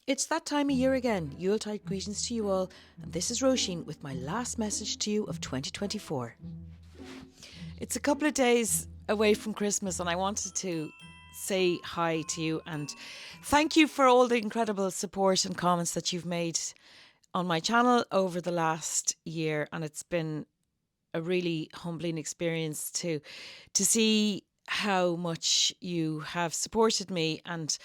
It's that time of year again. Yuletide greetings to you all, and this is Roisin with my last message to you of 2024. It's a couple of days away from Christmas, and I wanted to say hi to you and thank you for all the incredible support and comments that you've made on my channel over the last year, and it's been a really humbling experience to see how much you have supported me and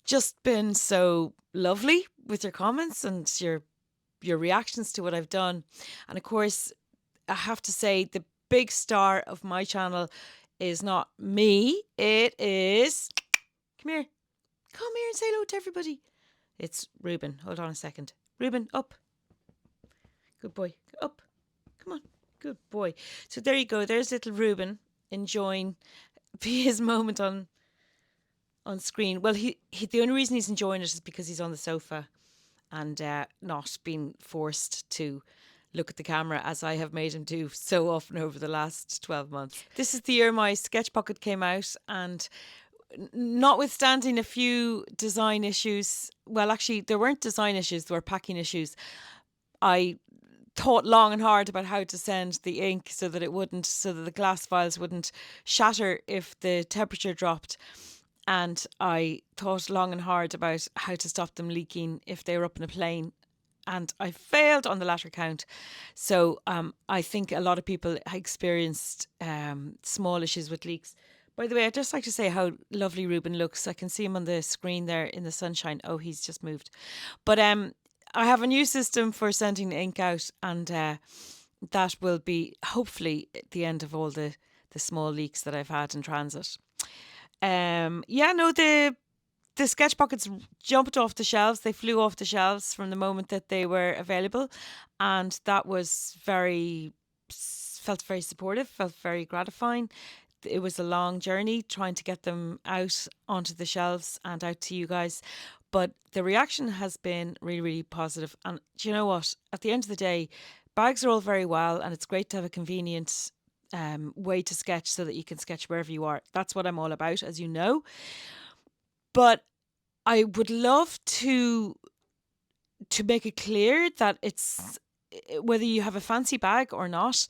just been so lovely with your comments and your reactions to what I've done. And of course, I have to say the big star of my channel is not me. It is come here. Come here and say hello to everybody. It's Ruben. Hold on a second. Ruben, up. Good boy. Up. Come on. Good boy. So there you go. There's little Ruben enjoying his moment on screen. Well, he the only reason he's enjoying it is because he's on the sofa and not being forced to look at the camera as I have made him do so often over the last 12 months. This is the year my sketch pocket came out, and notwithstanding a few design issues, well, actually there weren't design issues, there were packing issues. I thought long and hard about how to send the ink so that the glass files wouldn't shatter if the temperature dropped. And I thought long and hard about how to stop them leaking if they were up in a plane. And I failed on the latter count. So I think a lot of people experienced small issues with leaks. By the way, I'd just like to say how lovely Ruben looks. I can see him on the screen there in the sunshine. Oh, he's just moved. But I have a new system for sending the ink out, and that will be hopefully the end of all the small leaks that I've had in transit. The sketch pockets jumped off the shelves. They flew off the shelves from the moment that they were available, and that was felt very supportive, felt very gratifying. It was a long journey trying to get them out onto the shelves and out to you guys, but the reaction has been really, really positive. And do you know what? At the end of the day, bags are all very well, and it's great to have a convenient way to sketch so that you can sketch wherever you are. That's what I'm all about, as you know. But I would love to make it clear that it's whether you have a fancy bag or not,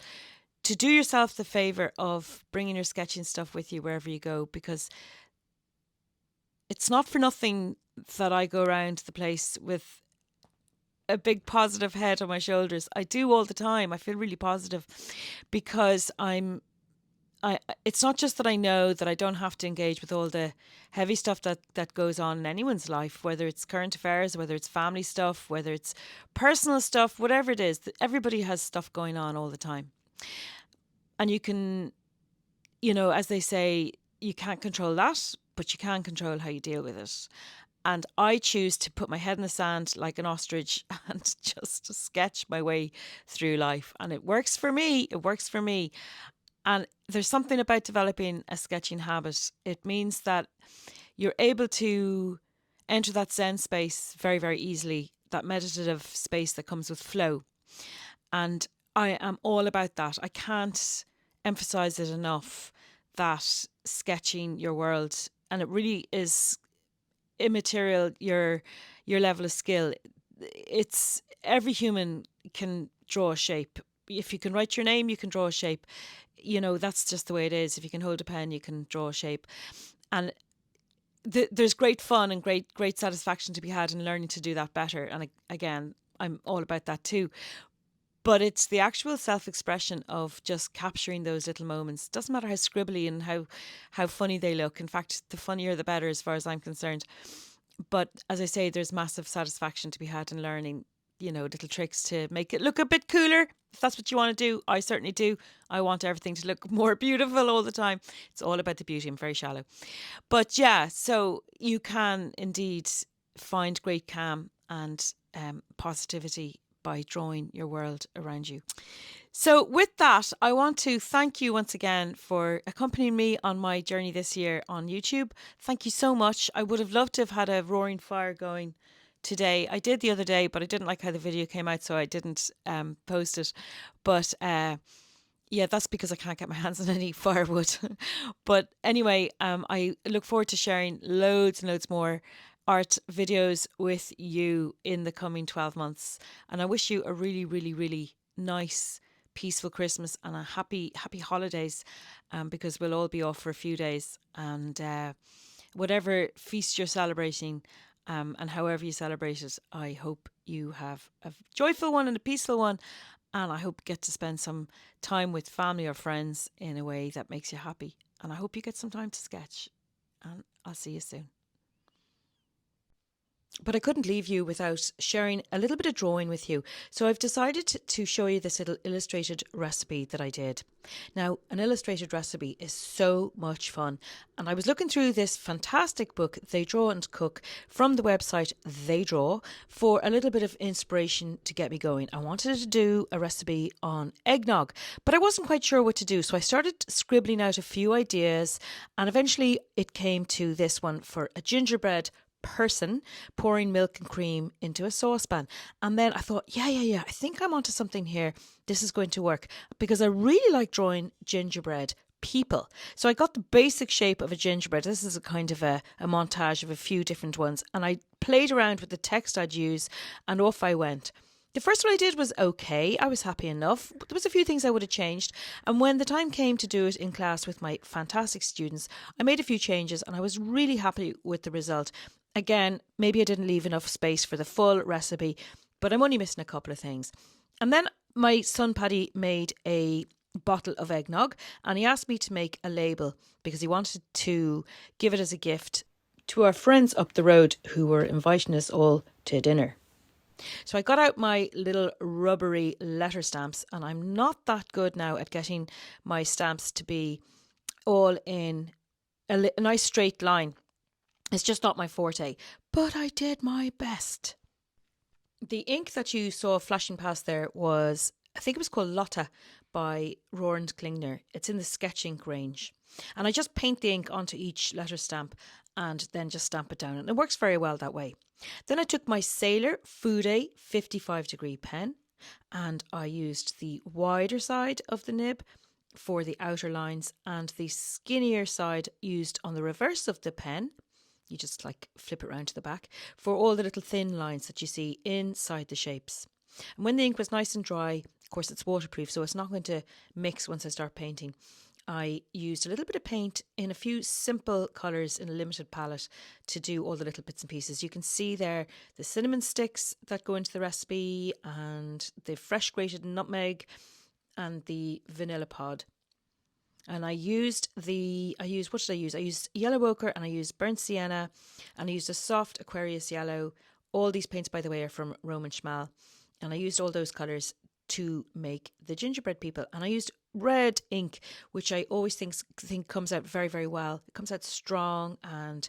to do yourself the favour of bringing your sketching stuff with you wherever you go, because it's not for nothing that I go around the place with a big positive head on my shoulders. I do all the time. I feel really positive because it's not just that I know that I don't have to engage with all the heavy stuff that goes on in anyone's life, whether it's current affairs, whether it's family stuff, whether it's personal stuff, whatever it is. Everybody has stuff going on all the time. And you can, as they say, you can't control that, but you can control how you deal with it. And I choose to put my head in the sand like an ostrich and just sketch my way through life. And it works for me. It works for me. And there's something about developing a sketching habit. It means that you're able to enter that Zen space very, very easily, that meditative space that comes with flow. And I am all about that. I can't emphasize it enough that sketching your world, and it really is immaterial your level of skill. It's every human can draw a shape. If you can write your name, you can draw a shape. That's just the way it is. If you can hold a pen, you can draw a shape. And there's great fun and great satisfaction to be had in learning to do that better. And again, I'm all about that too. But it's the actual self-expression of just capturing those little moments. Doesn't matter how scribbly and how funny they look. In fact, the funnier the better as far as I'm concerned. But as I say, there's massive satisfaction to be had in learning, little tricks to make it look a bit cooler. If that's what you want to do, I certainly do. I want everything to look more beautiful all the time. It's all about the beauty. I'm very shallow. But yeah, so you can indeed find great calm and positivity by drawing your world around you. So with that, I want to thank you once again for accompanying me on my journey this year on YouTube. Thank you so much. I would have loved to have had a roaring fire going today. I did the other day, but I didn't like how the video came out, so I didn't post it. But yeah, that's because I can't get my hands on any firewood. But anyway, I look forward to sharing loads and loads more art videos with you in the coming 12 months. And I wish you a really, really, really nice, peaceful Christmas and a happy holidays, because we'll all be off for a few days. And whatever feast you're celebrating, and however you celebrate it, I hope you have a joyful one and a peaceful one. And I hope you get to spend some time with family or friends in a way that makes you happy. And I hope you get some time to sketch. And I'll see you soon. But I couldn't leave you without sharing a little bit of drawing with you. So I've decided to show you this little illustrated recipe that I did. Now, an illustrated recipe is so much fun. And I was looking through this fantastic book, They Draw and Cook, from the website They Draw, for a little bit of inspiration to get me going. I wanted to do a recipe on eggnog, but I wasn't quite sure what to do. So I started scribbling out a few ideas, and eventually it came to this one for a gingerbread person pouring milk and cream into a saucepan. And then I thought, yeah, I think I'm onto something here. This is going to work, because I really like drawing gingerbread people. So I got the basic shape of a gingerbread. This is a kind of a montage of a few different ones, and I played around with the text I'd use, and off I went. The first one I did was okay. I was happy enough. But there was a few things I would have changed. And when the time came to do it in class with my fantastic students, I made a few changes and I was really happy with the result. Again, maybe I didn't leave enough space for the full recipe, but I'm only missing a couple of things. And then my son Paddy made a bottle of eggnog, and he asked me to make a label because he wanted to give it as a gift to our friends up the road who were inviting us all to dinner. So I got out my little rubbery letter stamps, and I'm not that good now at getting my stamps to be all in a nice straight line. It's just not my forte, but I did my best. The ink that you saw flashing past there was, I think it was called Lotta by Roland Klingner. It's in the sketch ink range. And I just paint the ink onto each letter stamp and then just stamp it down. And it works very well that way. Then I took my Sailor Fude 55-degree pen, and I used the wider side of the nib for the outer lines and the skinnier side used on the reverse of the pen. You just like flip it round to the back for all the little thin lines that you see inside the shapes. And when the ink was nice and dry, of course it's waterproof, so it's not going to mix once I start painting. I used a little bit of paint in a few simple colours in a limited palette to do all the little bits and pieces. You can see there the cinnamon sticks that go into the recipe, and the fresh grated nutmeg, and the vanilla pod. And what did I use? I used yellow ochre, and I used burnt sienna, and I used a soft Aquarius yellow. All these paints, by the way, are from Roman Schmal. And I used all those colours to make the gingerbread people. And I used red ink, which I always think comes out very, very well. It comes out strong and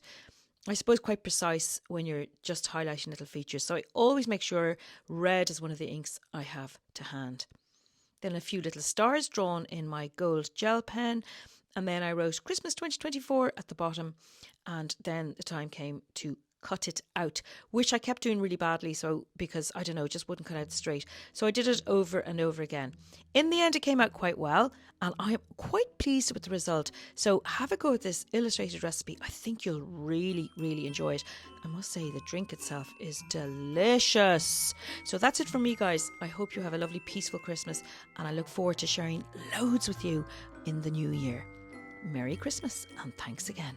I suppose quite precise when you're just highlighting little features. So I always make sure red is one of the inks I have to hand. Then a few little stars drawn in my gold gel pen. And then I wrote Christmas 2024 at the bottom. And then the time came to cut it out, which I kept doing really badly. So because, I don't know, it just wouldn't cut out straight. So I did it over and over again. In the end, it came out quite well. And I'm quite pleased with the result. So have a go at this illustrated recipe. I think you'll really, really enjoy it. I must say the drink itself is delicious. So that's it from me, guys. I hope you have a lovely, peaceful Christmas. And I look forward to sharing loads with you in the new year. Merry Christmas and thanks again.